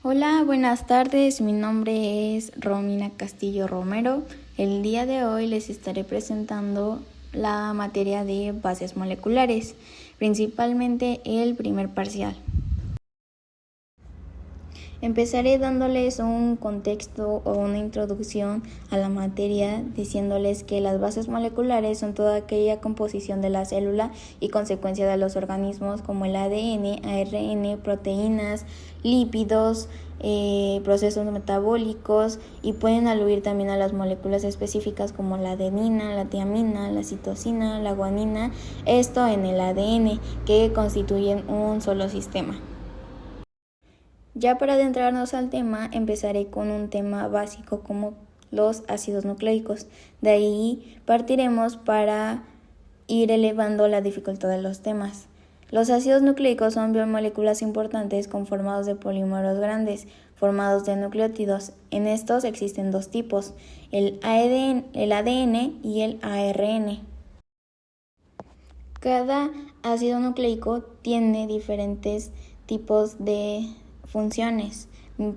Hola, buenas tardes. Mi nombre es Romina Castillo Romero. El día de hoy les estaré presentando la materia de bases moleculares, principalmente el primer parcial. Empezaré dándoles un contexto o una introducción a la materia, diciéndoles que las bases moleculares son toda aquella composición de la célula y consecuencia de los organismos como el ADN, ARN, proteínas, lípidos, procesos metabólicos, y pueden aludir también a las moléculas específicas como la adenina, la tiamina, la citosina, la guanina, esto en el ADN, que constituyen un solo sistema. Ya para adentrarnos al tema, empezaré con un tema básico como los ácidos nucleicos. De ahí partiremos para ir elevando la dificultad de los temas. Los ácidos nucleicos son biomoléculas importantes conformados de polímeros grandes, formados de nucleótidos. En estos existen dos tipos, el ADN y el ARN. Cada ácido nucleico tiene diferentes tipos de funciones,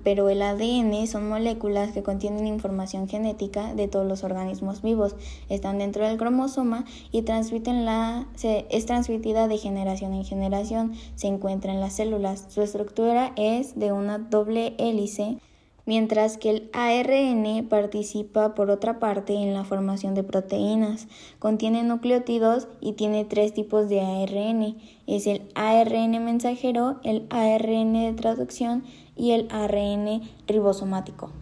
pero el ADN son moléculas que contienen información genética de todos los organismos vivos, están dentro del cromosoma y es transmitida de generación en generación, se encuentra en las células. Su estructura es de una doble hélice, mientras que el ARN participa por otra parte en la formación de proteínas. Contiene nucleótidos y tiene tres tipos de ARN. Es el ARN mensajero, el ARN de traducción y el ARN ribosomático.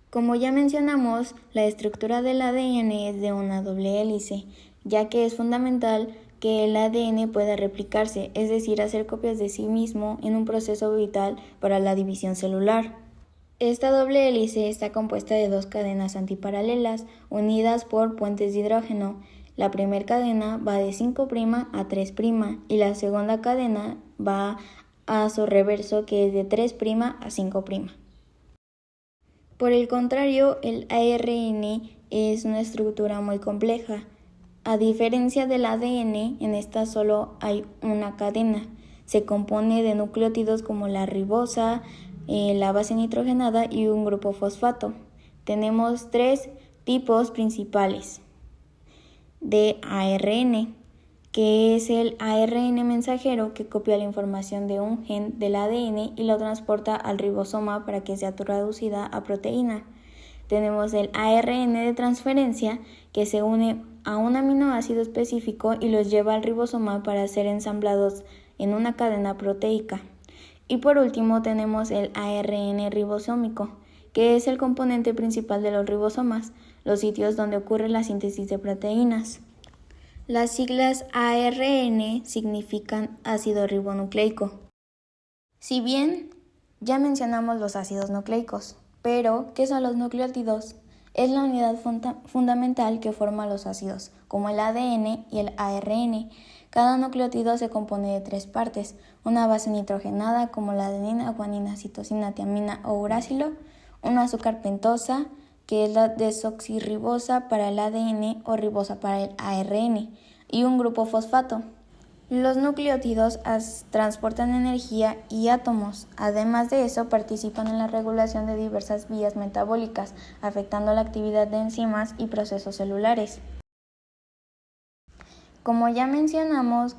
Como ya mencionamos, la estructura del ADN es de una doble hélice, ya que es fundamental que el ADN pueda replicarse, es decir, hacer copias de sí mismo en un proceso vital para la división celular. Esta doble hélice está compuesta de dos cadenas antiparalelas unidas por puentes de hidrógeno. La primera cadena va de 5' a 3' y la segunda cadena va a su reverso, que es de 3' a 5'. Por el contrario, el ARN es una estructura muy compleja. A diferencia del ADN, en esta solo hay una cadena. Se compone de nucleótidos como la ribosa, la base nitrogenada y un grupo fosfato. Tenemos tres tipos principales de ARN, que es el ARN mensajero, que copia la información de un gen del ADN y lo transporta al ribosoma para que sea traducida a proteína. Tenemos el ARN de transferencia, que se une a un aminoácido específico y los lleva al ribosoma para ser ensamblados en una cadena proteica. Y por último tenemos el ARN ribosómico, que es el componente principal de los ribosomas, los sitios donde ocurre la síntesis de proteínas. Las siglas ARN significan ácido ribonucleico. Si bien ya mencionamos los ácidos nucleicos, pero ¿qué son los nucleótidos? Es la unidad fundamental que forma los ácidos, como el ADN y el ARN. Cada nucleótido se compone de tres partes: una base nitrogenada como la adenina, guanina, citosina, tiamina o uracilo, una azúcar pentosa, que es la desoxirribosa para el ADN o ribosa para el ARN, y un grupo fosfato. Los nucleótidos transportan energía y átomos. Además de eso, participan en la regulación de diversas vías metabólicas, afectando la actividad de enzimas y procesos celulares. Como ya mencionamos,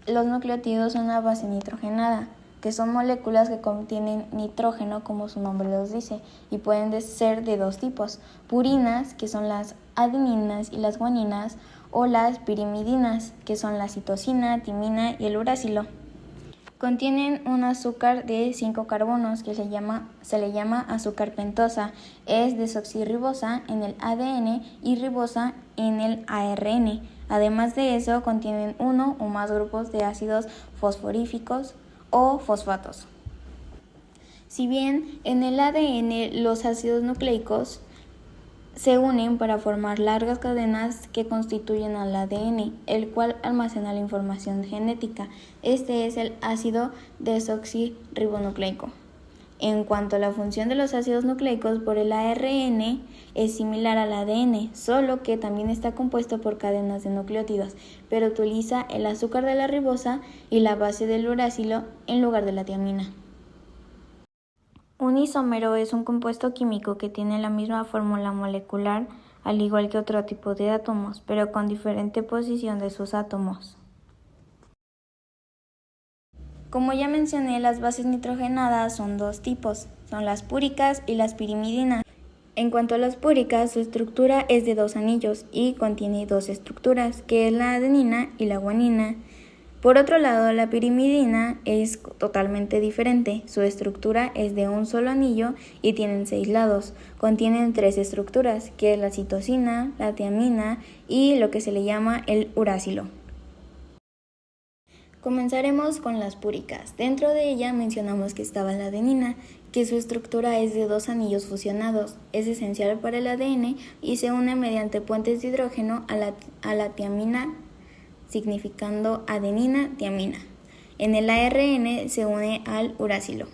los nucleótidos una base nitrogenada, que son moléculas que contienen nitrógeno, como su nombre los dice, y pueden ser de dos tipos: purinas, que son las adeninas y las guaninas, o las pirimidinas, que son la citosina, timina y el uracilo. Contienen un azúcar de 5 carbonos que se le llama azúcar pentosa. Es desoxirribosa en el ADN y ribosa en el ARN. Además de eso, contienen uno o más grupos de ácidos fosforíficos o fosfatos. Si bien en el ADN los ácidos nucleicos se unen para formar largas cadenas que constituyen al ADN, el cual almacena la información genética. Este es el ácido desoxirribonucleico. En cuanto a la función de los ácidos nucleicos por el ARN, es similar al ADN, solo que también está compuesto por cadenas de nucleótidos, pero utiliza el azúcar de la ribosa y la base del uracilo en lugar de la tiamina. Un isómero es un compuesto químico que tiene la misma fórmula molecular, al igual que otro tipo de átomos, pero con diferente posición de sus átomos. Como ya mencioné, las bases nitrogenadas son dos tipos, son las púricas y las pirimidinas. En cuanto a las púricas, su estructura es de dos anillos y contiene dos estructuras, que es la adenina y la guanina. Por otro lado, la pirimidina es totalmente diferente. Su estructura es de un solo anillo y tienen 6 lados. Contienen 3 estructuras, que es la citosina, la tiamina y lo que se le llama el uracilo. Comenzaremos con las púricas. Dentro de ella mencionamos que estaba la adenina, que su estructura es de 2 anillos fusionados. Es esencial para el ADN y se une mediante puentes de hidrógeno a la tiamina, significando adenina-tiamina. En el ARN se une al uracilo.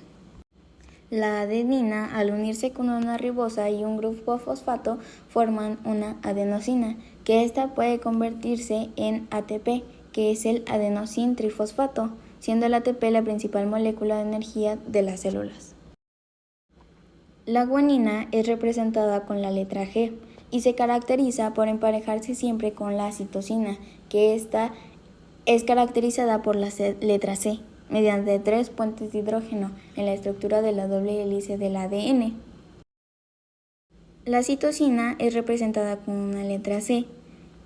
La adenina, al unirse con una ribosa y un grupo fosfato, forman una adenosina, que ésta puede convertirse en ATP, que es el adenosín trifosfato, siendo el ATP la principal molécula de energía de las células. La guanina es representada con la letra G y se caracteriza por emparejarse siempre con la citosina, que esta es caracterizada por la letra C, mediante 3 puentes de hidrógeno en la estructura de la doble hélice del ADN. La citosina es representada con una letra C.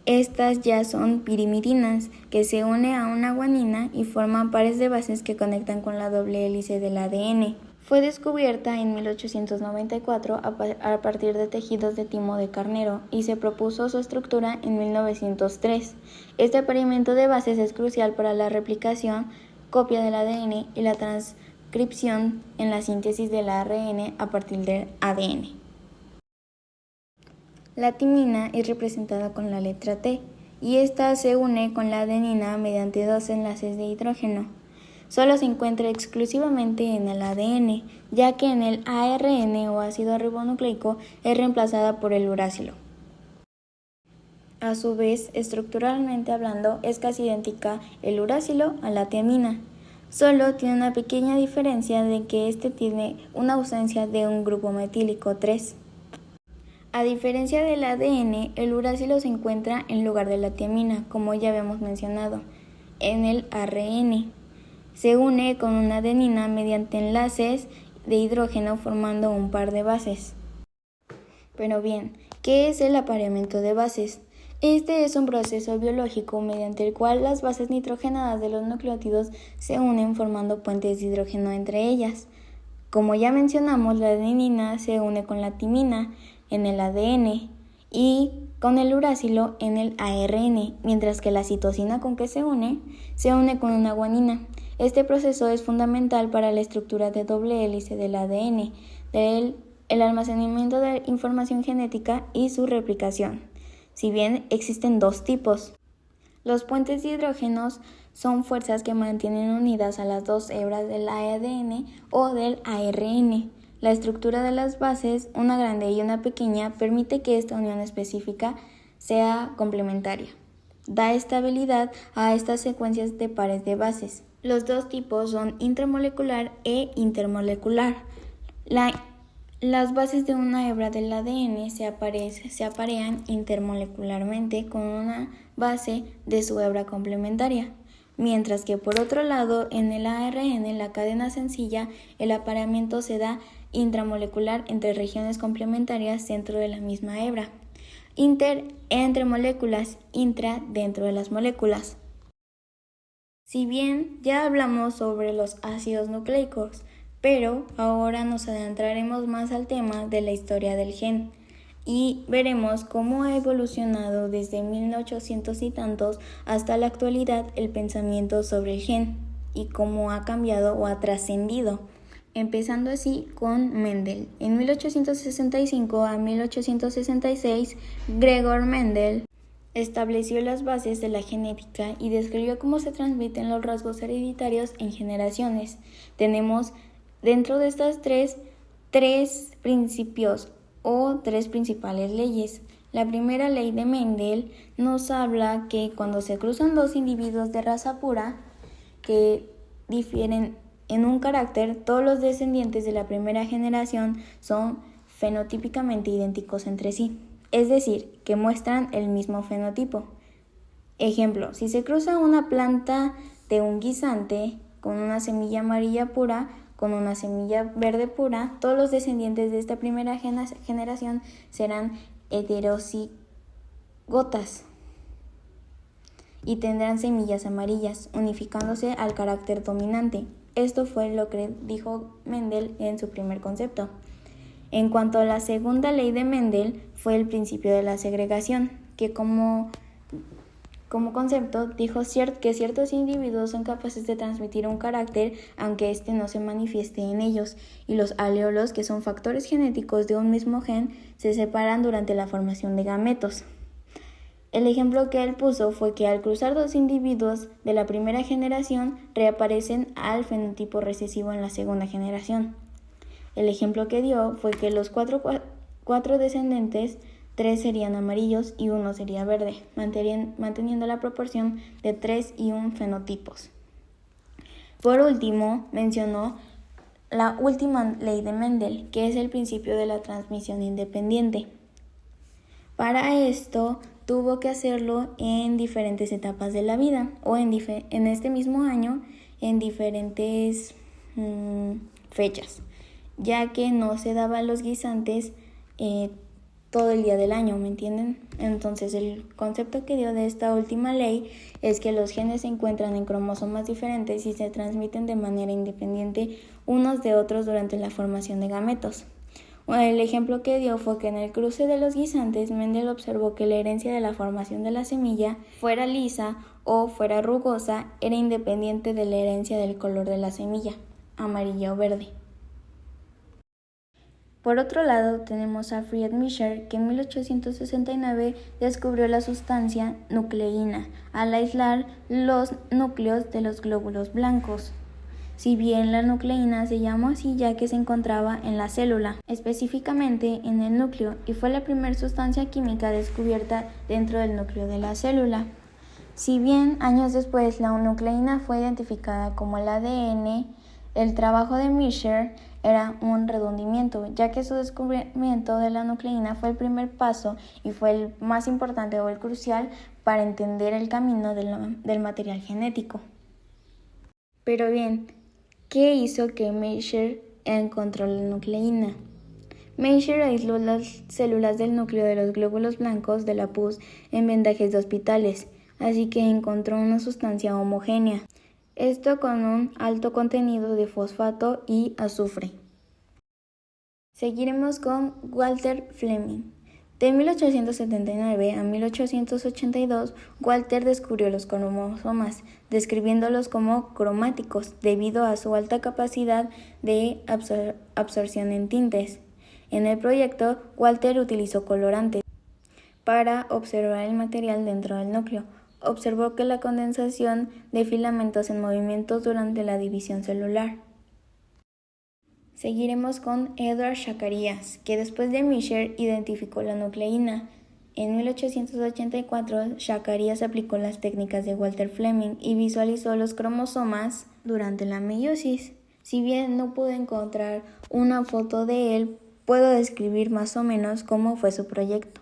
Estas ya son pirimidinas, que se une a una guanina y forman pares de bases que conectan con la doble hélice del ADN. Fue descubierta en 1894 a partir de tejidos de timo de carnero y se propuso su estructura en 1903. Este apareamiento de bases es crucial para la replicación, copia del ADN y la transcripción en la síntesis del ARN a partir del ADN. La timina es representada con la letra T y esta se une con la adenina mediante 2 enlaces de hidrógeno. Solo se encuentra exclusivamente en el ADN, ya que en el ARN o ácido ribonucleico es reemplazada por el uracilo. A su vez, estructuralmente hablando, es casi idéntica el uracilo a la tiamina. Solo tiene una pequeña diferencia de que este tiene una ausencia de un grupo metílico 3. A diferencia del ADN, el uracilo se encuentra en lugar de la tiamina, como ya habíamos mencionado, en el ARN. Se une con una adenina mediante enlaces de hidrógeno formando un par de bases. Pero bien, ¿qué es el apareamiento de bases? Este es un proceso biológico mediante el cual las bases nitrogenadas de los nucleótidos se unen formando puentes de hidrógeno entre ellas. Como ya mencionamos, la adenina se une con la timina en el ADN y con el uracilo en el ARN, mientras que la citosina con que se une con una guanina. Este proceso es fundamental para la estructura de doble hélice del ADN, el almacenamiento de información genética y su replicación. Si bien existen 2 tipos. Los puentes de hidrógenos son fuerzas que mantienen unidas a las 2 hebras del ADN o del ARN. La estructura de las bases, una grande y una pequeña, permite que esta unión específica sea complementaria. Da estabilidad a estas secuencias de pares de bases. Los 2 tipos son intramolecular e intermolecular. Las bases de una hebra del ADN se aparean intermolecularmente con una base de su hebra complementaria, mientras que por otro lado en el ARN, la cadena sencilla, el apareamiento se da intramolecular entre regiones complementarias dentro de la misma hebra. Inter entre moléculas, intra dentro de las moléculas. Si bien ya hablamos sobre los ácidos nucleicos, pero ahora nos adentraremos más al tema de la historia del gen y veremos cómo ha evolucionado desde 1800 y tantos hasta la actualidad el pensamiento sobre el gen y cómo ha cambiado o ha trascendido. Empezando así con Mendel. En 1865 a 1866, Gregor Mendel estableció las bases de la genética y describió cómo se transmiten los rasgos hereditarios en generaciones. Tenemos Dentro de estas tres principios o tres principales leyes. La primera ley de Mendel nos habla que cuando se cruzan dos individuos de raza pura que difieren en un carácter, todos los descendientes de la primera generación son fenotípicamente idénticos entre sí, es decir, que muestran el mismo fenotipo. Ejemplo, si se cruza una planta de un guisante con una semilla amarilla pura, con una semilla verde pura, todos los descendientes de esta primera generación serán heterocigotas y tendrán semillas amarillas, unificándose al carácter dominante. Esto fue lo que dijo Mendel en su primer concepto. En cuanto a la segunda ley de Mendel, fue el principio de la segregación, que como concepto dijo que ciertos individuos son capaces de transmitir un carácter aunque éste no se manifieste en ellos, y los alelos, que son factores genéticos de un mismo gen, se separan durante la formación de gametos. El ejemplo que él puso fue que al cruzar dos individuos de la primera generación reaparecen al fenotipo recesivo en la segunda generación. El ejemplo que dio fue que los cuatro descendentes, 3 serían amarillos y 1 sería verde, manteniendo la proporción de 3 y 1 fenotipos. Por último, mencionó la última ley de Mendel, que es el principio de la transmisión independiente. Para esto, tuvo que hacerlo en diferentes etapas de la vida, o en este mismo año, en diferentes fechas, ya que no se daban los guisantes todo el día del año, ¿me entienden? Entonces el concepto que dio de esta última ley es que los genes se encuentran en cromosomas diferentes y se transmiten de manera independiente unos de otros durante la formación de gametos. El ejemplo que dio fue que en el cruce de los guisantes, Mendel observó que la herencia de la formación de la semilla, fuera lisa o fuera rugosa, era independiente de la herencia del color de la semilla, amarilla o verde. Por otro lado, tenemos a Friedrich Miescher, que en 1869 descubrió la sustancia nucleína al aislar los núcleos de los glóbulos blancos. Si bien la nucleína se llamó así ya que se encontraba en la célula, específicamente en el núcleo, y fue la primera sustancia química descubierta dentro del núcleo de la célula. Si bien años después la nucleína fue identificada como el ADN, el trabajo de Miescher era un redundimiento, ya que su descubrimiento de la nucleína fue el primer paso y fue el más importante o el crucial para entender el camino del material genético. Pero bien, ¿qué hizo que Miescher encontró la nucleína? Miescher aisló las células del núcleo de los glóbulos blancos de la pus en vendajes de hospitales, así que encontró una sustancia homogénea. Esto con un alto contenido de fosfato y azufre. Seguiremos con Walter Fleming. De 1879 a 1882, Walter descubrió los cromosomas, describiéndolos como cromáticos debido a su alta capacidad de absorción en tintes. En el proyecto, Walter utilizó colorantes para observar el material dentro del núcleo. Observó que la condensación de filamentos en movimiento durante la división celular. Seguiremos con Edward Zacharias, que después de Miescher identificó la nucleína. En 1884, Zacharias aplicó las técnicas de Walter Fleming y visualizó los cromosomas durante la meiosis. Si bien no pude encontrar una foto de él, puedo describir más o menos cómo fue su proyecto.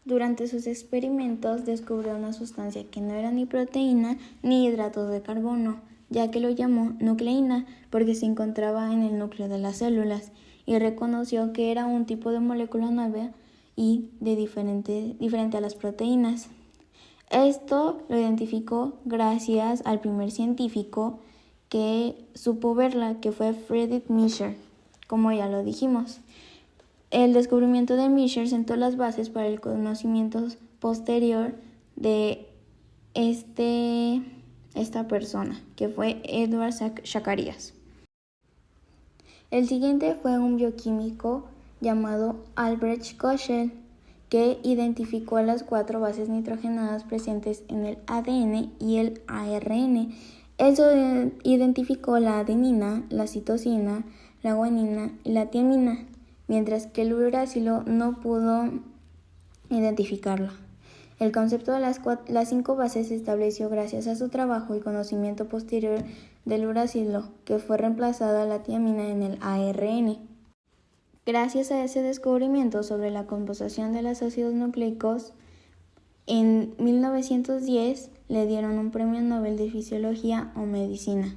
Durante sus experimentos descubrió una sustancia que no era ni proteína ni hidratos de carbono, ya que lo llamó nucleína porque se encontraba en el núcleo de las células, y reconoció que era un tipo de molécula nueva y diferente a las proteínas. Esto lo identificó gracias al primer científico que supo verla, que fue Friedrich Miescher, como ya lo dijimos. El descubrimiento de Miescher sentó las bases para el conocimiento posterior de esta persona, que fue Edward Zacharias. El siguiente fue un bioquímico llamado Albrecht Kochel, que identificó las 4 bases nitrogenadas presentes en el ADN y el ARN. Eso identificó la adenina, la citosina, la guanina y la tiamina, mientras que el uracilo no pudo identificarla. El concepto de las 5 bases se estableció gracias a su trabajo y conocimiento posterior del uracilo, que fue reemplazada la tiamina en el ARN. Gracias a ese descubrimiento sobre la composición de los ácidos nucleicos, en 1910 le dieron un premio Nobel de Fisiología o Medicina.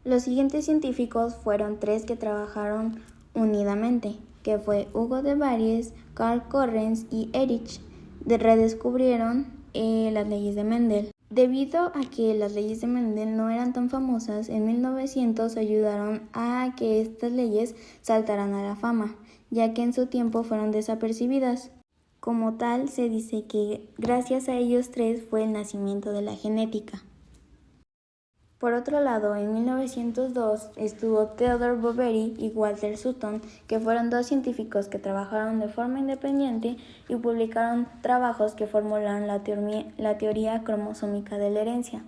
Los siguientes científicos fueron 3 que trabajaron unidamente, que fue Hugo de Varies, Carl Correns y Erich. Redescubrieron las leyes de Mendel. Debido a que las leyes de Mendel no eran tan famosas, en 1900 ayudaron a que estas leyes saltaran a la fama, ya que en su tiempo fueron desapercibidas. Como tal, se dice que gracias a ellos 3 fue el nacimiento de la genética. Por otro lado, en 1902 estuvo Theodore Boveri y Walter Sutton, que fueron 2 científicos que trabajaron de forma independiente y publicaron trabajos que formularon la teoría cromosómica de la herencia.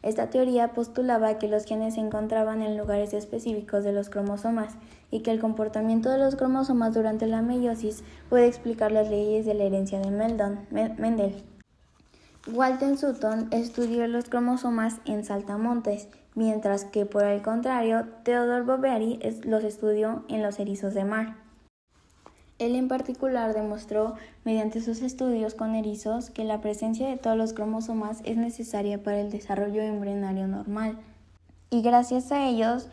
Esta teoría postulaba que los genes se encontraban en lugares específicos de los cromosomas y que el comportamiento de los cromosomas durante la meiosis puede explicar las leyes de la herencia de Mendel. Walter Sutton estudió los cromosomas en saltamontes, mientras que por el contrario, Theodore Boveri los estudió en los erizos de mar. Él en particular demostró, mediante sus estudios con erizos, que la presencia de todos los cromosomas es necesaria para el desarrollo embrionario normal. Y gracias a ellos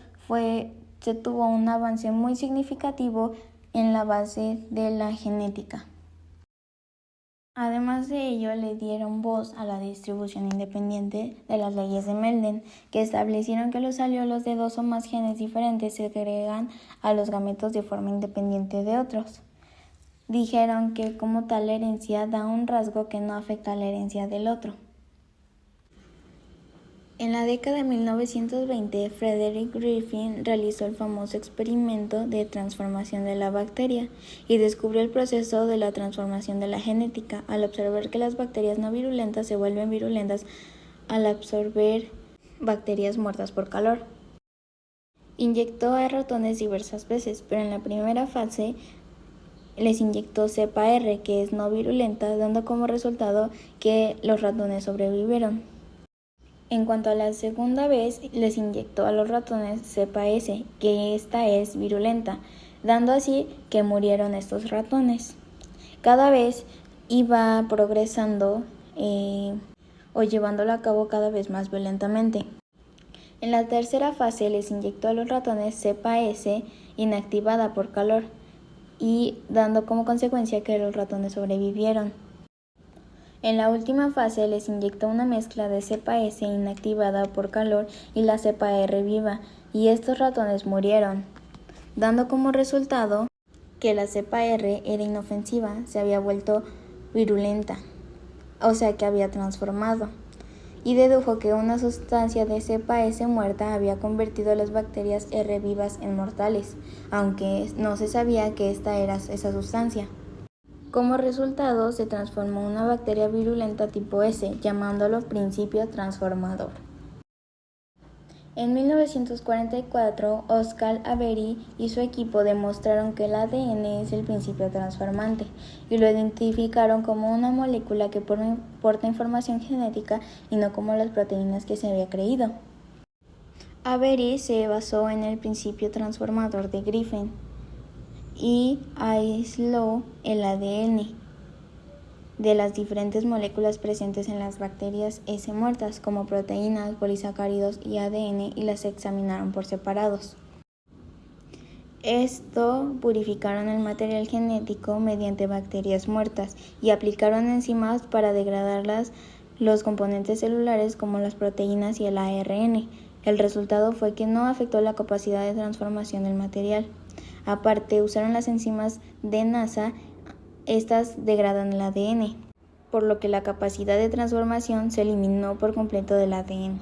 se tuvo un avance muy significativo en la base de la genética. Además de ello, le dieron voz a la distribución independiente de las leyes de Mendel, que establecieron que los aleulos de 2 o más genes diferentes se agregan a los gametos de forma independiente de otros. Dijeron que como tal la herencia da un rasgo que no afecta a la herencia del otro. En la década de 1920, Frederick Griffin realizó el famoso experimento de transformación de la bacteria y descubrió el proceso de la transformación de la genética al observar que las bacterias no virulentas se vuelven virulentas al absorber bacterias muertas por calor. Inyectó a ratones diversas veces, pero en la primera fase les inyectó cepa R, que es no virulenta, dando como resultado que los ratones sobrevivieron. En cuanto a la segunda vez, les inyectó a los ratones cepa S, que esta es virulenta, dando así que murieron estos ratones. Cada vez iba progresando o llevándolo a cabo cada vez más violentamente. En la tercera fase les inyectó a los ratones cepa S inactivada por calor y dando como consecuencia que los ratones sobrevivieron. En la última fase les inyectó una mezcla de cepa S inactivada por calor y la cepa R viva, y estos ratones murieron, dando como resultado que la cepa R era inofensiva, se había vuelto virulenta, o sea que había transformado, y dedujo que una sustancia de cepa S muerta había convertido a las bacterias R vivas en mortales, aunque no se sabía que esta era esa sustancia. Como resultado, se transformó una bacteria virulenta tipo S, llamándolo principio transformador. En 1944, Oscar Avery y su equipo demostraron que el ADN es el principio transformante y lo identificaron como una molécula que porta información genética y no como las proteínas que se había creído. Avery se basó en el principio transformador de Griffin y aisló el ADN de las diferentes moléculas presentes en las bacterias S muertas, como proteínas, polisacáridos y ADN, y las examinaron por separados. Esto purificaron el material genético mediante bacterias muertas y aplicaron enzimas para degradar los componentes celulares como las proteínas y el ARN. El resultado fue que no afectó la capacidad de transformación del material. Aparte, usaron las enzimas de NASA, estas degradan el ADN, por lo que la capacidad de transformación se eliminó por completo del ADN.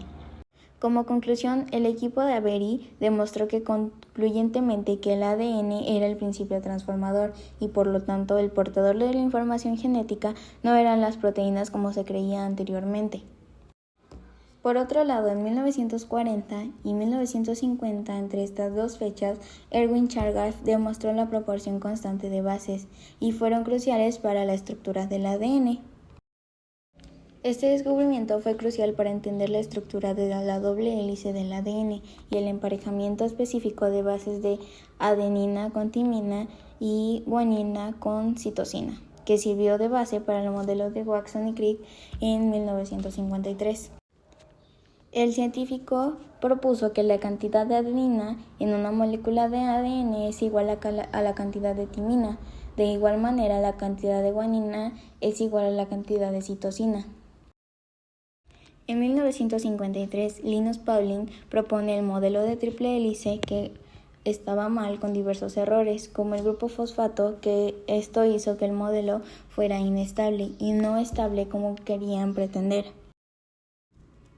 Como conclusión, el equipo de Avery demostró concluyentemente que el ADN era el principio transformador y por lo tanto el portador de la información genética no eran las proteínas como se creía anteriormente. Por otro lado, en 1940 y 1950, entre estas dos fechas, Erwin Chargaff demostró la proporción constante de bases y fueron cruciales para la estructura del ADN. Este descubrimiento fue crucial para entender la estructura de la doble hélice del ADN y el emparejamiento específico de bases de adenina con timina y guanina con citosina, que sirvió de base para el modelo de Watson y Crick en 1953. El científico propuso que la cantidad de adenina en una molécula de ADN es igual a la cantidad de timina. De igual manera, la cantidad de guanina es igual a la cantidad de citosina. En 1953, Linus Pauling propone el modelo de triple hélice que estaba mal con diversos errores, como el grupo fosfato, que esto hizo que el modelo fuera inestable y no estable como querían pretender.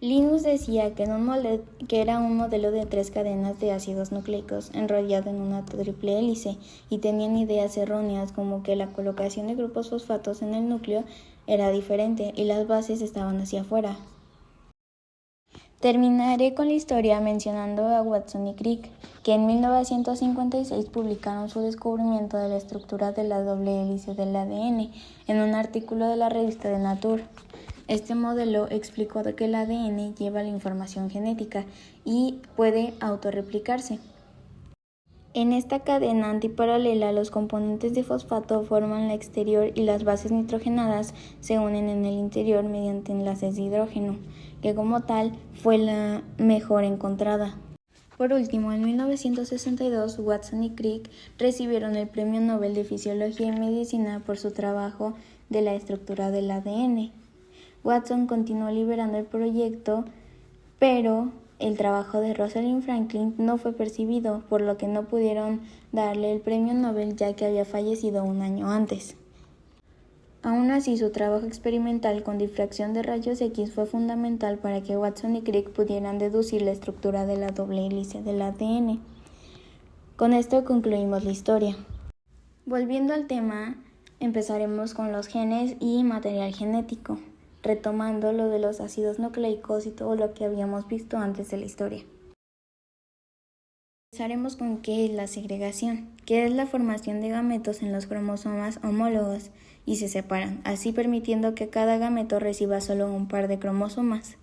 Linus decía que era un modelo de 3 cadenas de ácidos nucleicos enrollado en una triple hélice y tenían ideas erróneas como que la colocación de grupos fosfatos en el núcleo era diferente y las bases estaban hacia afuera. Terminaré con la historia mencionando a Watson y Crick, que en 1956 publicaron su descubrimiento de la estructura de la doble hélice del ADN en un artículo de la revista de Nature. Este modelo explicó que el ADN lleva la información genética y puede autorreplicarse. En esta cadena antiparalela, los componentes de fosfato forman la exterior y las bases nitrogenadas se unen en el interior mediante enlaces de hidrógeno, que como tal fue la mejor encontrada. Por último, en 1962, Watson y Crick recibieron el Premio Nobel de Fisiología y Medicina por su trabajo de la estructura del ADN. Watson continuó liderando el proyecto, pero el trabajo de Rosalind Franklin no fue percibido, por lo que no pudieron darle el premio Nobel ya que había fallecido un año antes. Aún así, su trabajo experimental con difracción de rayos X fue fundamental para que Watson y Crick pudieran deducir la estructura de la doble hélice del ADN. Con esto concluimos la historia. Volviendo al tema, empezaremos con los genes y material genético, retomando lo de los ácidos nucleicos y todo lo que habíamos visto antes de la historia. Empezaremos con qué es la segregación, que es la formación de gametos en los cromosomas homólogos y se separan, así permitiendo que cada gameto reciba solo un par de cromosomas.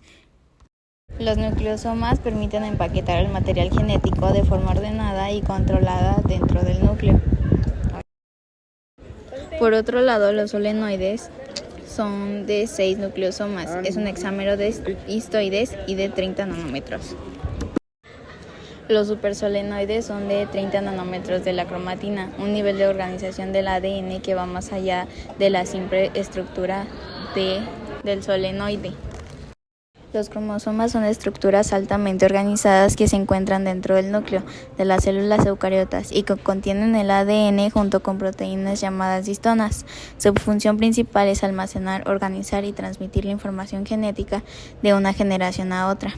Los nucleosomas permiten empaquetar el material genético de forma ordenada y controlada dentro del núcleo. Por otro lado, los solenoides son de 6 nucleosomas, es un hexámero de histoides y de 30 nanómetros. Los supersolenoides son de 30 nanómetros de la cromatina, un nivel de organización del ADN que va más allá de la simple estructura del solenoide. Los cromosomas son estructuras altamente organizadas que se encuentran dentro del núcleo de las células eucariotas y que contienen el ADN junto con proteínas llamadas histonas. Su función principal es almacenar, organizar y transmitir la información genética de una generación a otra.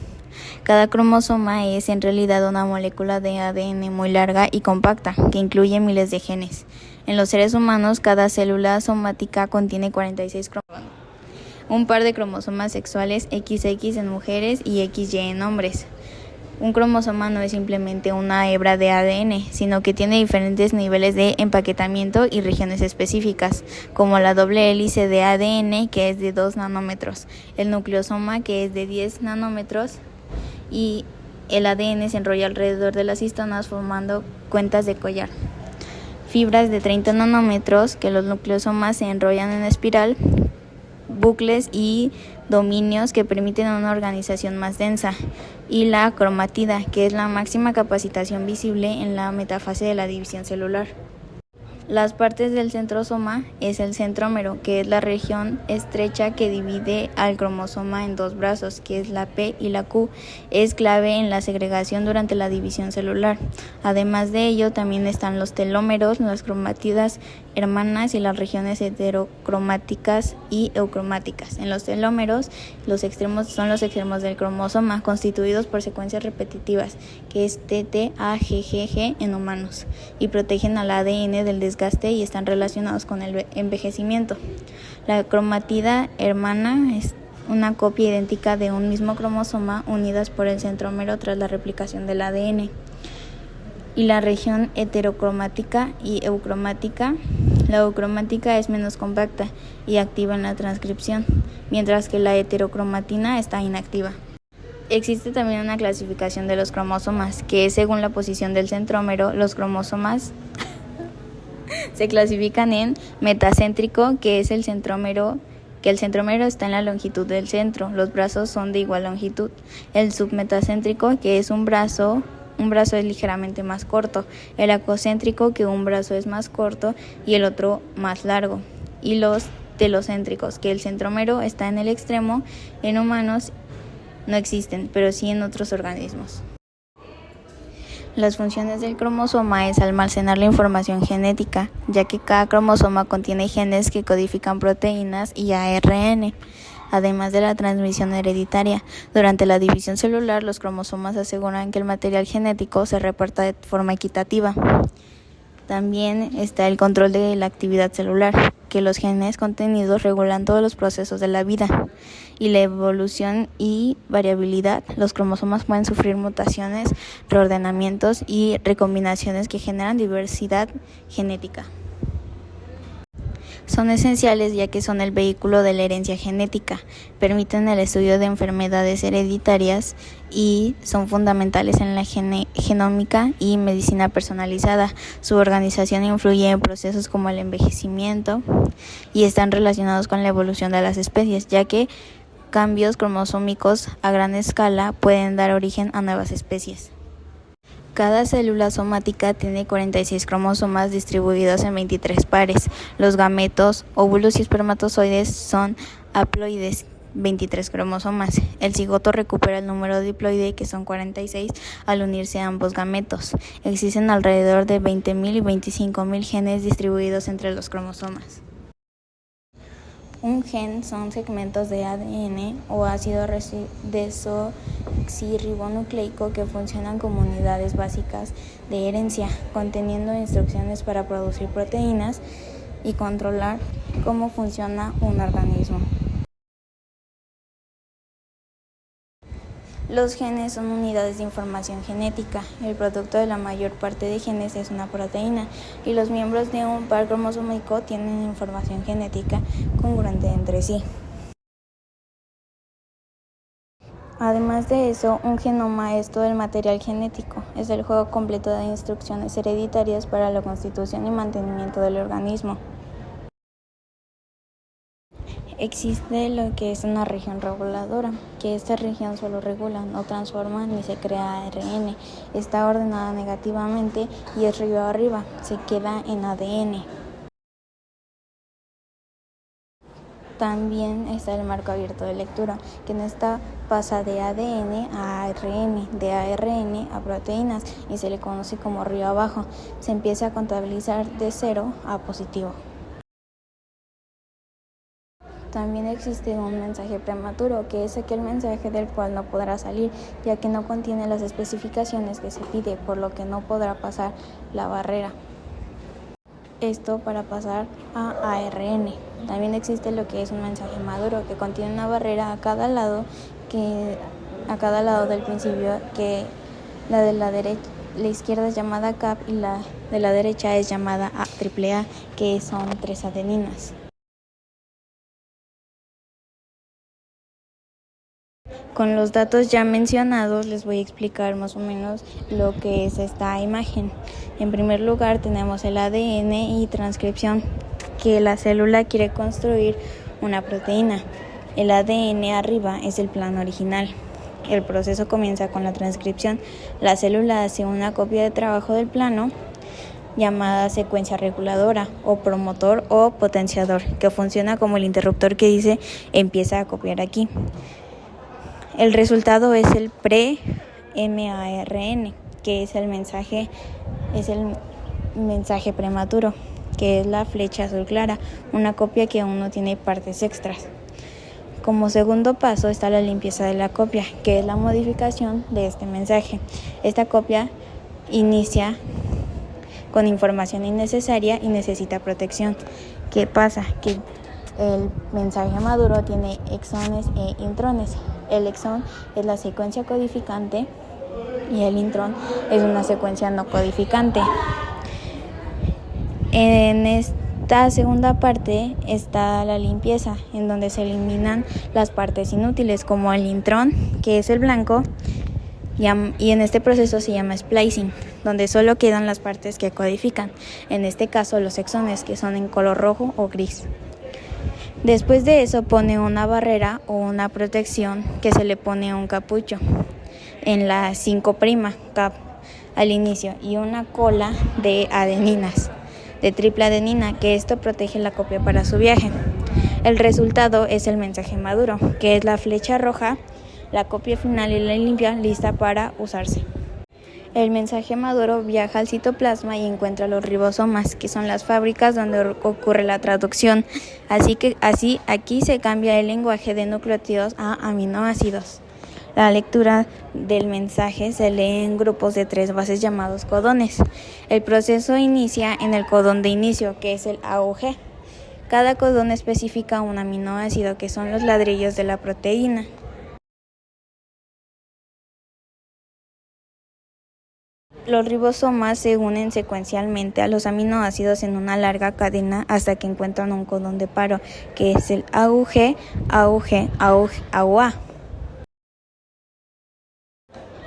Cada cromosoma es en realidad una molécula de ADN muy larga y compacta, que incluye miles de genes. En los seres humanos, cada célula somática contiene 46 cromosomas. Un par de cromosomas sexuales XX en mujeres y XY en hombres. Un cromosoma no es simplemente una hebra de ADN, sino que tiene diferentes niveles de empaquetamiento y regiones específicas, como la doble hélice de ADN, que es de 2 nanómetros, el nucleosoma, que es de 10 nanómetros, y el ADN se enrolla alrededor de las histonas formando cuentas de collar. Fibras de 30 nanómetros, que los nucleosomas se enrollan en espiral, bucles y dominios que permiten una organización más densa, y la cromatida, que es la máxima capacitación visible en la metafase de la división celular. Las partes del centrosoma es el centrómero, que es la región estrecha que divide al cromosoma en dos brazos, que es la P y la Q. Es clave en la segregación durante la división celular. Además de ello, también están los telómeros, las cromatidas hermanas y las regiones heterocromáticas y eucromáticas. En los telómeros, los extremos son los extremos del cromosoma, constituidos por secuencias repetitivas, que es TT-A-G-G-G en humanos, y protegen al ADN del desgaste y están relacionados con el envejecimiento. La cromatida hermana una copia idéntica de un mismo cromosoma unidas por el centrómero tras la replicación del ADN. Y la región heterocromática y eucromática. La eucromática es menos compacta y activa en la transcripción, mientras que la heterocromatina está inactiva. Existe también una clasificación de los cromosomas, que es según la posición del centrómero. Los cromosomas se clasifican en metacéntrico, que es el centrómero está en la longitud del centro, los brazos son de igual longitud. El submetacéntrico, que es un brazo es ligeramente más corto. El acocéntrico, que un brazo es más corto y el otro más largo. Y los telocéntricos, que el centrómero está en el extremo. En humanos no existen, pero sí en otros organismos. Las funciones del cromosoma es almacenar la información genética, ya que cada cromosoma contiene genes que codifican proteínas y ARN, además de la transmisión hereditaria. Durante la división celular, los cromosomas aseguran que el material genético se reparta de forma equitativa. También está el control de la actividad celular, que los genes contenidos regulan todos los procesos de la vida. Y la evolución y variabilidad. Los cromosomas pueden sufrir mutaciones, reordenamientos y recombinaciones que generan diversidad genética. Son esenciales ya que son el vehículo de la herencia genética, permiten el estudio de enfermedades hereditarias y son fundamentales en la genómica y medicina personalizada. Su organización influye en procesos como el envejecimiento y están relacionados con la evolución de las especies, ya que cambios cromosómicos a gran escala pueden dar origen a nuevas especies. Cada célula somática tiene 46 cromosomas distribuidos en 23 pares. Los gametos, óvulos y espermatozoides son haploides, 23 cromosomas. El cigoto recupera el número diploide, que son 46, al unirse a ambos gametos. Existen alrededor de 20.000 y 25.000 genes distribuidos entre los cromosomas. Un gen son segmentos de ADN o ácido desoxirribonucleico que funcionan como unidades básicas de herencia, conteniendo instrucciones para producir proteínas y controlar cómo funciona un organismo. Los genes son unidades de información genética. El producto de la mayor parte de genes es una proteína y los miembros de un par cromosómico tienen información genética congruente entre sí. Además de eso, un genoma es todo el material genético, es el juego completo de instrucciones hereditarias para la constitución y mantenimiento del organismo. Existe lo que es una región reguladora, que esta región solo regula, no transforma ni se crea ARN, está ordenada negativamente y es río arriba, se queda en ADN. También está el marco abierto de lectura, que en esta pasa de ADN a ARN, de ARN a proteínas y se le conoce como río abajo. Se empieza a contabilizar de 0 a positivo. También existe un mensaje prematuro, que es aquel mensaje del cual no podrá salir, ya que no contiene las especificaciones que se pide, por lo que no podrá pasar la barrera. Esto para pasar a ARN. También existe lo que es un mensaje maduro, que contiene una barrera a cada lado del principio, que la de la izquierda es llamada CAP y la de la derecha es llamada AAA, que son 3 adeninas. Con los datos ya mencionados les voy a explicar más o menos lo que es esta imagen. En primer lugar tenemos el ADN y transcripción, que la célula quiere construir una proteína. El ADN arriba es el plano original. El proceso comienza con la transcripción. La célula hace una copia de trabajo del plano llamada secuencia reguladora o promotor o potenciador, que funciona como el interruptor que dice empieza a copiar aquí. El resultado es el pre-MARN, que es el mensaje prematuro, que es la flecha azul clara, una copia que aún no tiene partes extras. Como segundo paso está la limpieza de la copia, que es la modificación de este mensaje. Esta copia inicia con información innecesaria y necesita protección. ¿Qué pasa? Que El mensaje maduro tiene exones e intrones. El exón es la secuencia codificante y el intrón es una secuencia no codificante. En esta segunda parte está la limpieza, en donde se eliminan las partes inútiles, como el intrón, que es el blanco, y en este proceso se llama splicing, donde solo quedan las partes que codifican, en este caso los exones, que son en color rojo o gris. Después de eso pone una barrera o una protección que se le pone un capucho en la 5' cap al inicio y una cola de adeninas, de triple adenina, que esto protege la copia para su viaje. El resultado es el mensaje maduro, que es la flecha roja, la copia final y la limpia, lista para usarse. El mensaje maduro viaja al citoplasma y encuentra los ribosomas, que son las fábricas donde ocurre la traducción. Así aquí se cambia el lenguaje de nucleótidos a aminoácidos. La lectura del mensaje se lee en grupos de 3 bases llamados codones. El proceso inicia en el codón de inicio, que es el AUG. Cada codón especifica un aminoácido, que son los ladrillos de la proteína. Los ribosomas se unen secuencialmente a los aminoácidos en una larga cadena hasta que encuentran un codón de paro, que es el AUG, AUG, AUG, AUA.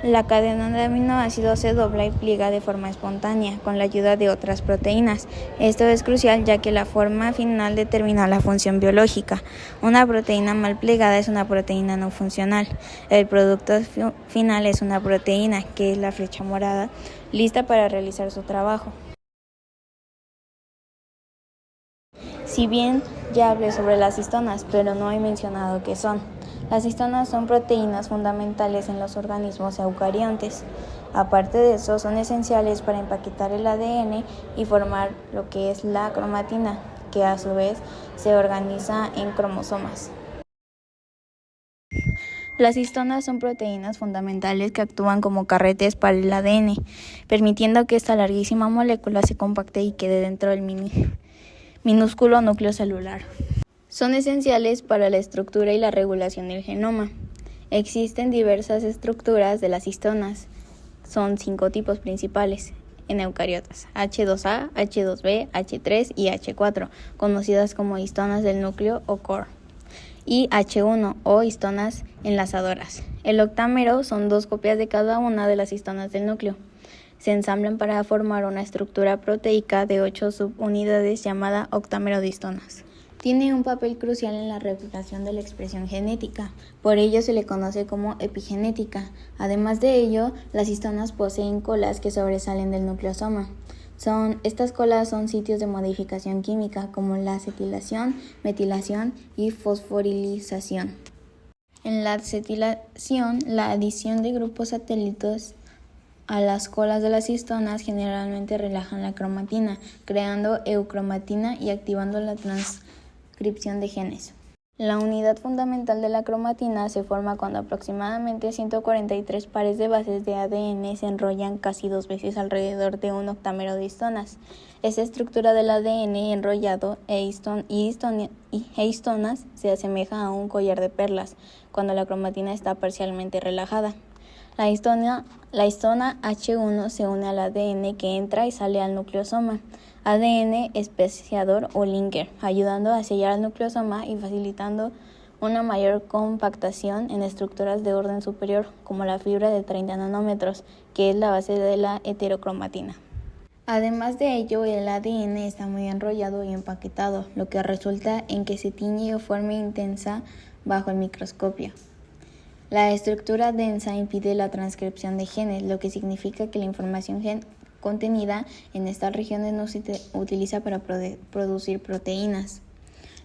La cadena de aminoácidos se dobla y pliega de forma espontánea con la ayuda de otras proteínas. Esto es crucial ya que la forma final determina la función biológica. Una proteína mal plegada es una proteína no funcional. El producto final es una proteína, que es la flecha morada, lista para realizar su trabajo. Si bien ya hablé sobre las histonas, pero no he mencionado qué son. Las histonas son proteínas fundamentales en los organismos eucariontes. Aparte de eso, son esenciales para empaquetar el ADN y formar lo que es la cromatina, que a su vez se organiza en cromosomas. Las histonas son proteínas fundamentales que actúan como carretes para el ADN, permitiendo que esta larguísima molécula se compacte y quede dentro del minúsculo núcleo celular. Son esenciales para la estructura y la regulación del genoma. Existen diversas estructuras de las histonas. Son 5 tipos principales en eucariotas: H2A, H2B, H3 y H4, conocidas como histonas del núcleo o core, y H1 o histonas enlazadoras. El octámero son 2 copias de cada una de las histonas del núcleo. Se ensamblan para formar una estructura proteica de 8 subunidades llamada octámero de histonas. Tiene un papel crucial en la regulación de la expresión genética, por ello se le conoce como epigenética. Además de ello, las histonas poseen colas que sobresalen del nucleosoma. Estas colas son sitios de modificación química como la acetilación, metilación y fosforilización. En la acetilación, la adición de grupos satélites a las colas de las histonas generalmente relajan la cromatina, creando eucromatina y activando la transcripción de genes. La unidad fundamental de la cromatina se forma cuando aproximadamente 143 pares de bases de ADN se enrollan casi 2 veces alrededor de un octámero de histonas. Esta estructura del ADN enrollado e histonas se asemeja a un collar de perlas cuando la cromatina está parcialmente relajada. La histona H1 se une al ADN que entra y sale al nucleosoma. ADN especiador o linker, ayudando a sellar al nucleosoma y facilitando una mayor compactación en estructuras de orden superior, como la fibra de 30 nanómetros, que es la base de la heterocromatina. Además de ello, el ADN está muy enrollado y empaquetado, lo que resulta en que se tiñe de forma intensa bajo el microscopio. La estructura densa impide la transcripción de genes, lo que significa que la información contenida en estas regiones no se utiliza para producir proteínas.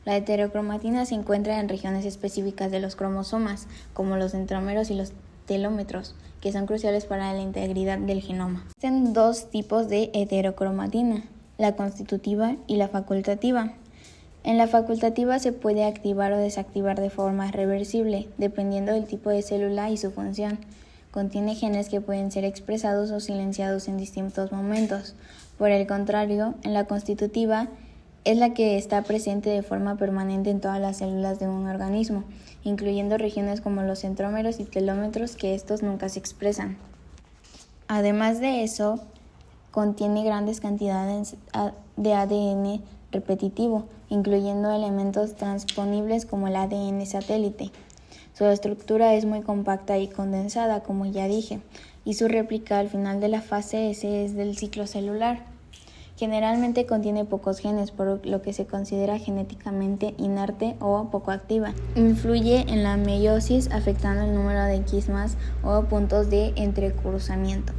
La heterocromatina se encuentra en regiones específicas de los cromosomas, como los centrómeros y los telómeros, que son cruciales para la integridad del genoma. Existen 2 tipos de heterocromatina, la constitutiva y la facultativa. En la facultativa se puede activar o desactivar de forma reversible, dependiendo del tipo de célula y su función. Contiene genes que pueden ser expresados o silenciados en distintos momentos. Por el contrario, en la constitutiva, es la que está presente de forma permanente en todas las células de un organismo, incluyendo regiones como los centrómeros y telómeros que estos nunca se expresan. Además de eso, contiene grandes cantidades de ADN repetitivo, incluyendo elementos transponibles como el ADN satélite. Su estructura es muy compacta y condensada, como ya dije, y su réplica al final de la fase S es del ciclo celular. Generalmente contiene pocos genes, por lo que se considera genéticamente inerte o poco activa. Influye en la meiosis, afectando el número de quismas o puntos de entrecruzamiento.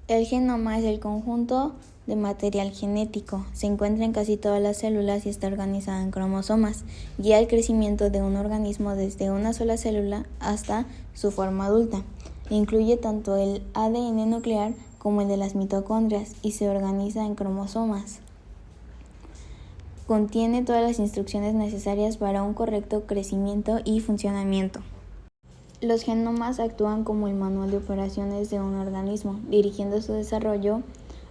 El genoma es el conjunto de material genético. Se encuentra en casi todas las células y está organizado en cromosomas. Guía el crecimiento de un organismo desde una sola célula hasta su forma adulta. Incluye tanto el ADN nuclear como el de las mitocondrias y se organiza en cromosomas. Contiene todas las instrucciones necesarias para un correcto crecimiento y funcionamiento. Los genomas actúan como el manual de operaciones de un organismo, dirigiendo su desarrollo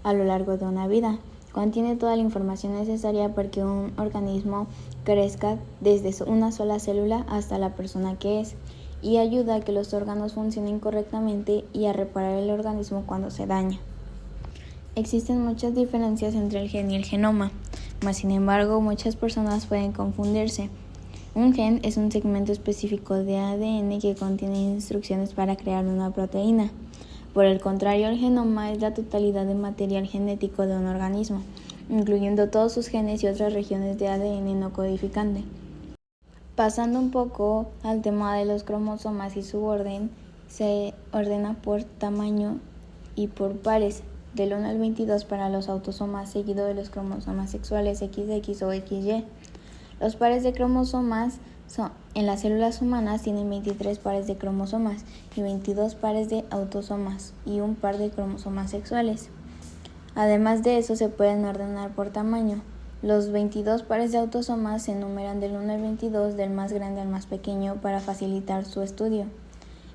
a lo largo de una vida. Contiene toda la información necesaria para que un organismo crezca desde una sola célula hasta la persona que es, y ayuda a que los órganos funcionen correctamente y a reparar el organismo cuando se daña. Existen muchas diferencias entre el gen y el genoma, mas sin embargo muchas personas pueden confundirse. Un gen es un segmento específico de ADN que contiene instrucciones para crear una proteína. Por el contrario, el genoma es la totalidad de material genético de un organismo, incluyendo todos sus genes y otras regiones de ADN no codificante. Pasando un poco al tema de los cromosomas y su orden, se ordena por tamaño y por pares, del 1 al 22 para los autosomas, seguido de los cromosomas sexuales XX o XY. Los pares de cromosomas en las células humanas tienen 23 pares de cromosomas y 22 pares de autosomas y un par de cromosomas sexuales. Además de eso, se pueden ordenar por tamaño. Los 22 pares de autosomas se enumeran del 1 al 22, del más grande al más pequeño, para facilitar su estudio.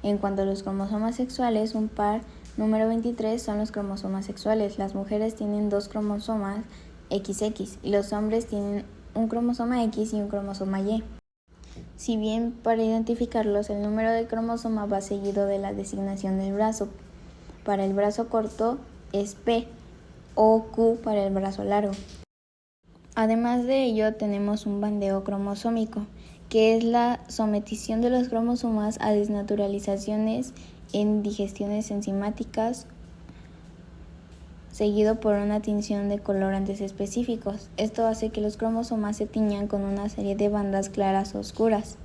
En cuanto a los cromosomas sexuales, un par número 23 son los cromosomas sexuales. Las mujeres tienen 2 cromosomas XX y los hombres tienen un cromosoma X y un cromosoma Y. Si bien para identificarlos el número del cromosoma va seguido de la designación del brazo. Para el brazo corto es P o Q para el brazo largo. Además de ello, tenemos un bandeo cromosómico, que es la sometición de los cromosomas a desnaturalizaciones en digestiones enzimáticas, seguido por una tinción de colorantes específicos. Esto hace que los cromosomas se tiñan con una serie de bandas claras o oscuras.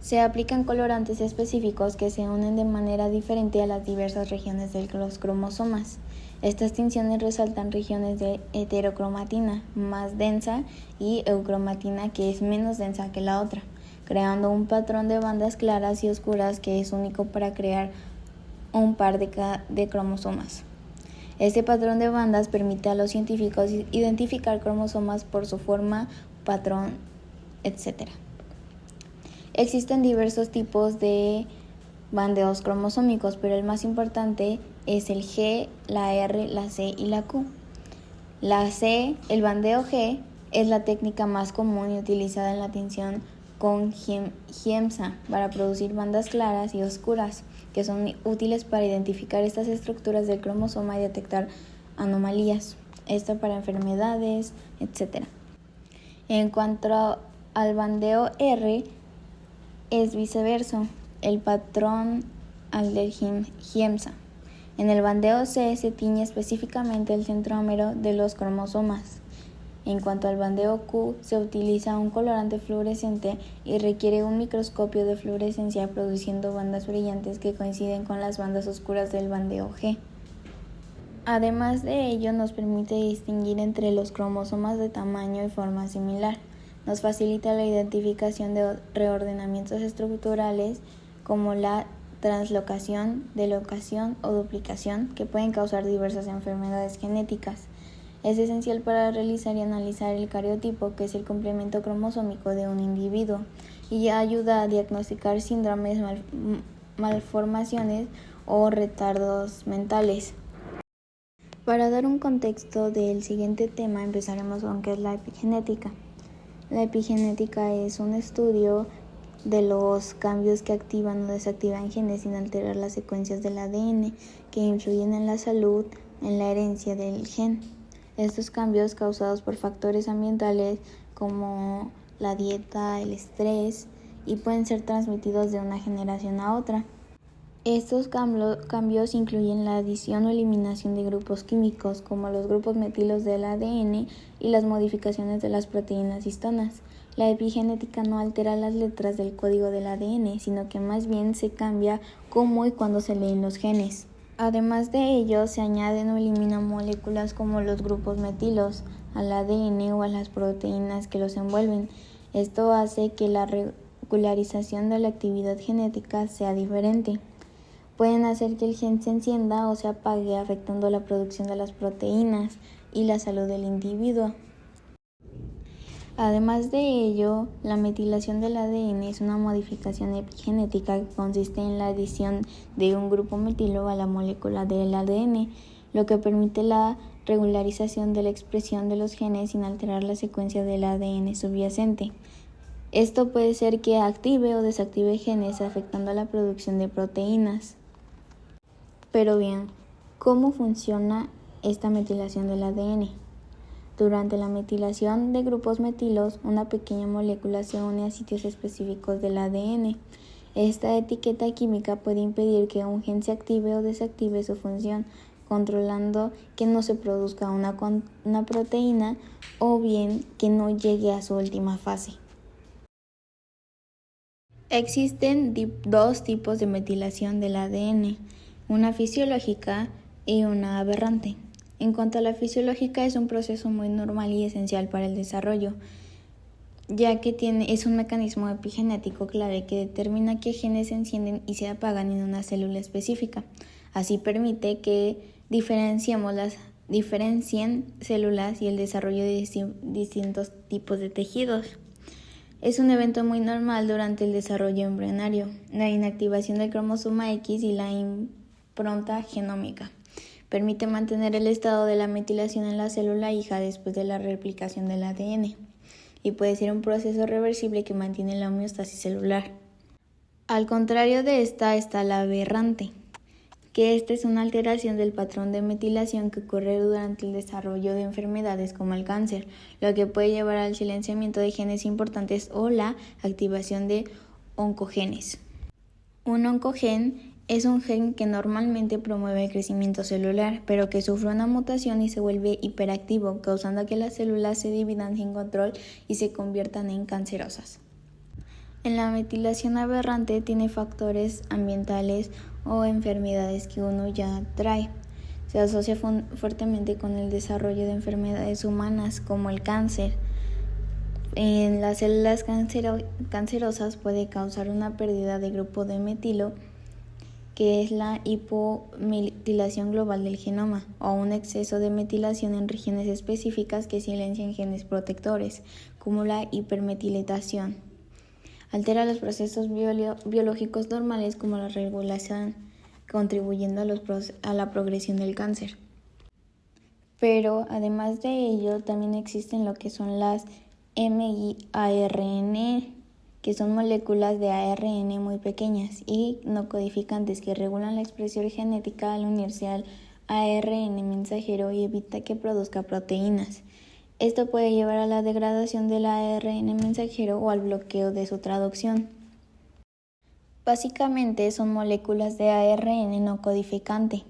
Se aplican colorantes específicos que se unen de manera diferente a las diversas regiones de los cromosomas. Estas tinciones resaltan regiones de heterocromatina más densa y eucromatina que es menos densa que la otra, creando un patrón de bandas claras y oscuras que es único para crear un par de cromosomas. Este patrón de bandas permite a los científicos identificar cromosomas por su forma, patrón, etc. Existen diversos tipos de bandeos cromosómicos, pero el más importante es el G, la R, la C y la Q. La C, el bandeo G, es la técnica más común y utilizada en la tinción con Giemsa para producir bandas claras y oscuras, que son útiles para identificar estas estructuras del cromosoma y detectar anomalías, esto para enfermedades, etc. En cuanto al bandeo R, es viceversa, el patrón al del Giemsa. En el bandeo C se tiñe específicamente el centrómero de los cromosomas. En cuanto al bandeo Q, se utiliza un colorante fluorescente y requiere un microscopio de fluorescencia produciendo bandas brillantes que coinciden con las bandas oscuras del bandeo G. Además de ello, nos permite distinguir entre los cromosomas de tamaño y forma similar. Nos facilita la identificación de reordenamientos estructurales como la translocación, delocación o duplicación que pueden causar diversas enfermedades genéticas. Es esencial para realizar y analizar el cariotipo, que es el complemento cromosómico de un individuo, y ayuda a diagnosticar síndromes, malformaciones o retardos mentales. Para dar un contexto del siguiente tema, empezaremos con qué es la epigenética. La epigenética es un estudio de los cambios que activan o desactivan genes sin alterar las secuencias del ADN que influyen en la salud, en la herencia del gen. Estos cambios causados por factores ambientales como la dieta, el estrés, y pueden ser transmitidos de una generación a otra. Estos cambios incluyen la adición o eliminación de grupos químicos como los grupos metilos del ADN y las modificaciones de las proteínas histonas. La epigenética no altera las letras del código del ADN, sino que más bien se cambia cómo y cuándo se leen los genes. Además de ello, se añaden o eliminan moléculas como los grupos metilos al ADN o a las proteínas que los envuelven. Esto hace que la regularización de la actividad genética sea diferente. Pueden hacer que el gen se encienda o se apague, afectando la producción de las proteínas y la salud del individuo. Además de ello, la metilación del ADN es una modificación epigenética que consiste en la adición de un grupo metilo a la molécula del ADN, lo que permite la regularización de la expresión de los genes sin alterar la secuencia del ADN subyacente. Esto puede ser que active o desactive genes afectando la producción de proteínas. Pero bien, ¿cómo funciona esta metilación del ADN? Durante la metilación de grupos metilos, una pequeña molécula se une a sitios específicos del ADN. Esta etiqueta química puede impedir que un gen se active o desactive su función, controlando que no se produzca una proteína o bien que no llegue a su última fase. Existen dos tipos de metilación del ADN, una fisiológica y una aberrante. En cuanto a la fisiológica, es un proceso muy normal y esencial para el desarrollo, ya que es un mecanismo epigenético clave que determina qué genes se encienden y se apagan en una célula específica. Así permite que diferencien células y el desarrollo de distintos tipos de tejidos. Es un evento muy normal durante el desarrollo embrionario, la inactivación del cromosoma X y la impronta genómica. Permite mantener el estado de la metilación en la célula hija después de la replicación del ADN y puede ser un proceso reversible que mantiene la homeostasis celular. Al contrario de esta está la aberrante, que esta es una alteración del patrón de metilación que ocurre durante el desarrollo de enfermedades como el cáncer, lo que puede llevar al silenciamiento de genes importantes o la activación de oncogenes. Un oncogen es un gen que normalmente promueve el crecimiento celular, pero que sufre una mutación y se vuelve hiperactivo, causando que las células se dividan sin control y se conviertan en cancerosas. En la metilación aberrante tiene factores ambientales o enfermedades que uno ya trae. Se asocia fuertemente con el desarrollo de enfermedades humanas como el cáncer. En las células cancerosas puede causar una pérdida de grupo de metilo, que es la hipometilación global del genoma, o un exceso de metilación en regiones específicas que silencian genes protectores, como la hipermetilación. Altera los procesos biológicos normales como la regulación, contribuyendo a la progresión del cáncer. Pero además de ello, también existen lo que son las miRNA, que son moléculas de ARN muy pequeñas y no codificantes que regulan la expresión genética al unirse al ARN mensajero y evita que produzca proteínas. Esto puede llevar a la degradación del ARN mensajero o al bloqueo de su traducción. Básicamente son moléculas de ARN no codificante,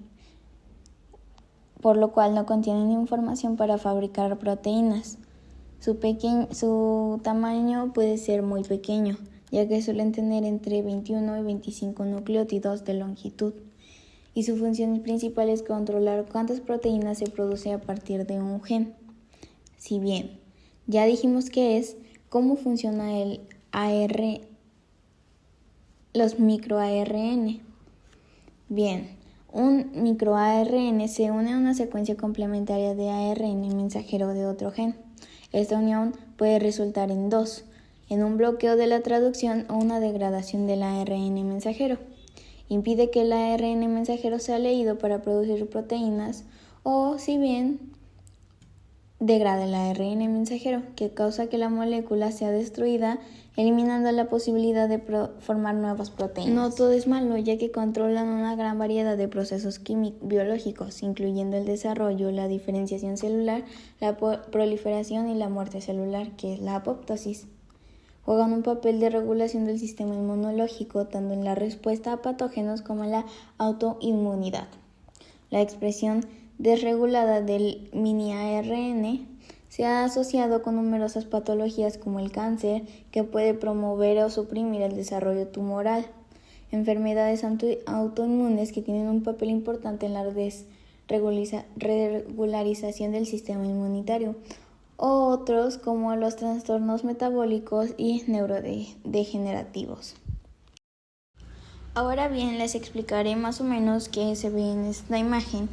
por lo cual no contienen información para fabricar proteínas. Su tamaño puede ser muy pequeño, ya que suelen tener entre 21 y 25 nucleótidos de longitud, y su función principal es controlar cuántas proteínas se produce a partir de un gen. Si bien ya dijimos qué es, cómo funciona los microARN. Bien, un microARN se une a una secuencia complementaria de ARN mensajero de otro gen. Esta unión puede resultar en un bloqueo de la traducción o una degradación del ARN mensajero. Impide que el ARN mensajero sea leído para producir proteínas o si bien degrada el ARN mensajero, que causa que la molécula sea destruida, eliminando la posibilidad de formar nuevas proteínas. No todo es malo, ya que controlan una gran variedad de procesos biológicos, incluyendo el desarrollo, la diferenciación celular, la proliferación y la muerte celular, que es la apoptosis. Juegan un papel de regulación del sistema inmunológico, tanto en la respuesta a patógenos como en la autoinmunidad. La expresión desregulada del mini-ARN se ha asociado con numerosas patologías como el cáncer, que puede promover o suprimir el desarrollo tumoral, enfermedades autoinmunes que tienen un papel importante en la desregularización del sistema inmunitario, o otros como los trastornos metabólicos y neurodegenerativos. Ahora bien, les explicaré más o menos qué se ve en esta imagen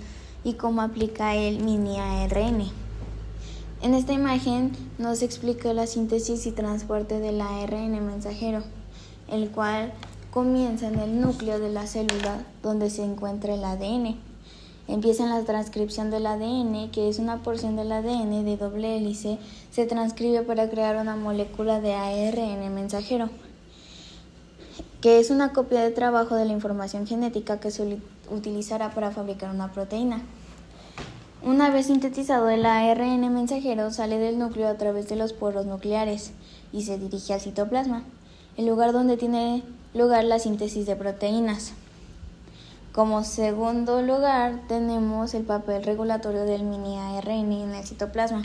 y cómo aplica el mini-ARN. En esta imagen nos explica la síntesis y transporte del ARN mensajero, el cual comienza en el núcleo de la célula donde se encuentra el ADN. Empieza en la transcripción del ADN, que es una porción del ADN de doble hélice, se transcribe para crear una molécula de ARN mensajero, que es una copia de trabajo de la información genética que se utilizará para fabricar una proteína. Una vez sintetizado, el ARN mensajero sale del núcleo a través de los poros nucleares y se dirige al citoplasma, el lugar donde tiene lugar la síntesis de proteínas. Como segundo lugar, tenemos el papel regulatorio del mini-ARN en el citoplasma.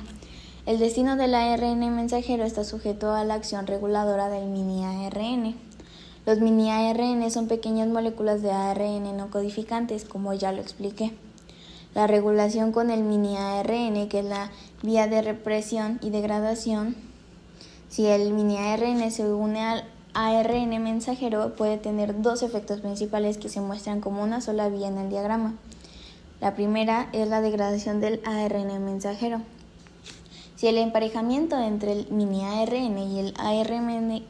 El destino del ARN mensajero está sujeto a la acción reguladora del mini-ARN. Los mini-ARN son pequeñas moléculas de ARN no codificantes, como ya lo expliqué. La regulación con el mini-ARN, que es la vía de represión y degradación, si el mini-ARN se une al ARN mensajero, puede tener dos efectos principales que se muestran como una sola vía en el diagrama. La primera es la degradación del ARN mensajero. Si el emparejamiento entre el mini-ARN y el ARN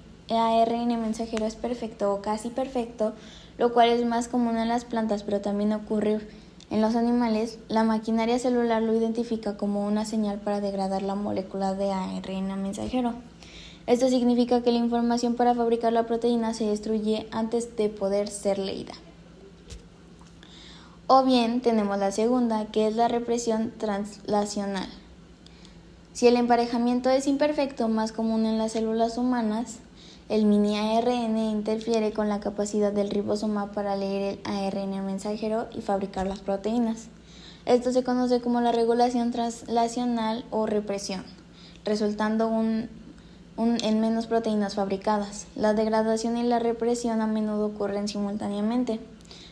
mensajero es perfecto o casi perfecto, lo cual es más común en las plantas, pero también ocurre en los animales, la maquinaria celular lo identifica como una señal para degradar la molécula de ARN mensajero. Esto significa que la información para fabricar la proteína se destruye antes de poder ser leída. O bien tenemos la segunda, que es la represión translacional. Si el emparejamiento es imperfecto, más común en las células humanas, el mini-ARN interfiere con la capacidad del ribosoma para leer el ARN mensajero y fabricar las proteínas. Esto se conoce como la regulación translacional o represión, resultando en menos proteínas fabricadas. La degradación y la represión a menudo ocurren simultáneamente,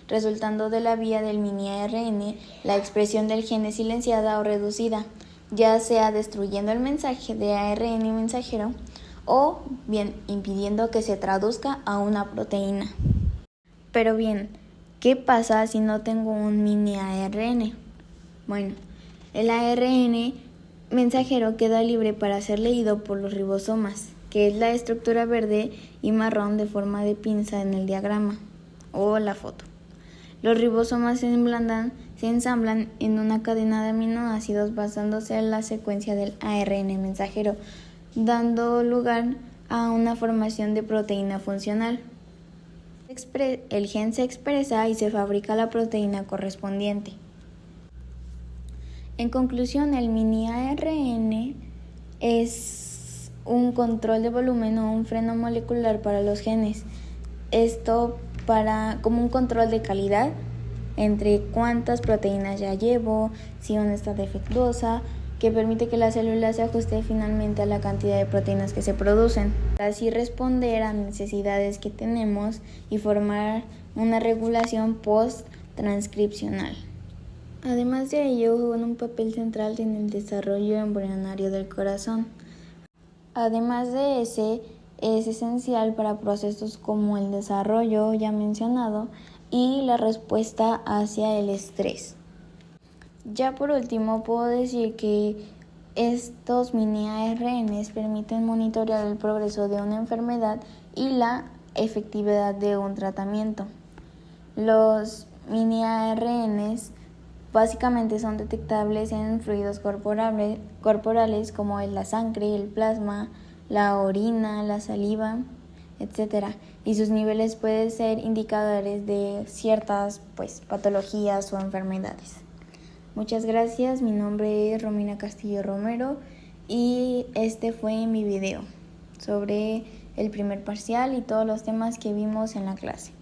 resultando de la vía del mini-ARN la expresión del gen es silenciada o reducida, ya sea destruyendo el mensaje de ARN mensajero o bien impidiendo que se traduzca a una proteína. Pero bien, ¿qué pasa si no tengo un mini-ARN? Bueno, el ARN mensajero queda libre para ser leído por los ribosomas, que es la estructura verde y marrón de forma de pinza en el diagrama o la foto. Los ribosomas se ensamblan en una cadena de aminoácidos basándose en la secuencia del ARN mensajero, dando lugar a una formación de proteína funcional. El gen se expresa y se fabrica la proteína correspondiente. En conclusión, el mini-ARN es un control de volumen o un freno molecular para los genes. Esto como un control de calidad entre cuántas proteínas ya llevo, si una está defectuosa, que permite que la célula se ajuste finalmente a la cantidad de proteínas que se producen, para así responder a necesidades que tenemos y formar una regulación post-transcripcional. Además de ello, juegan un papel central en el desarrollo embrionario del corazón. Además de ese, es esencial para procesos como el desarrollo ya mencionado y la respuesta hacia el estrés. Ya por último, puedo decir que estos mini-ARNs permiten monitorear el progreso de una enfermedad y la efectividad de un tratamiento. Los mini-ARNs Básicamente son detectables en fluidos corporales como es la sangre, el plasma, la orina, la saliva, etc. Y sus niveles pueden ser indicadores de ciertas patologías o enfermedades. Muchas gracias, mi nombre es Romina Castillo Romero y este fue mi video sobre el primer parcial y todos los temas que vimos en la clase.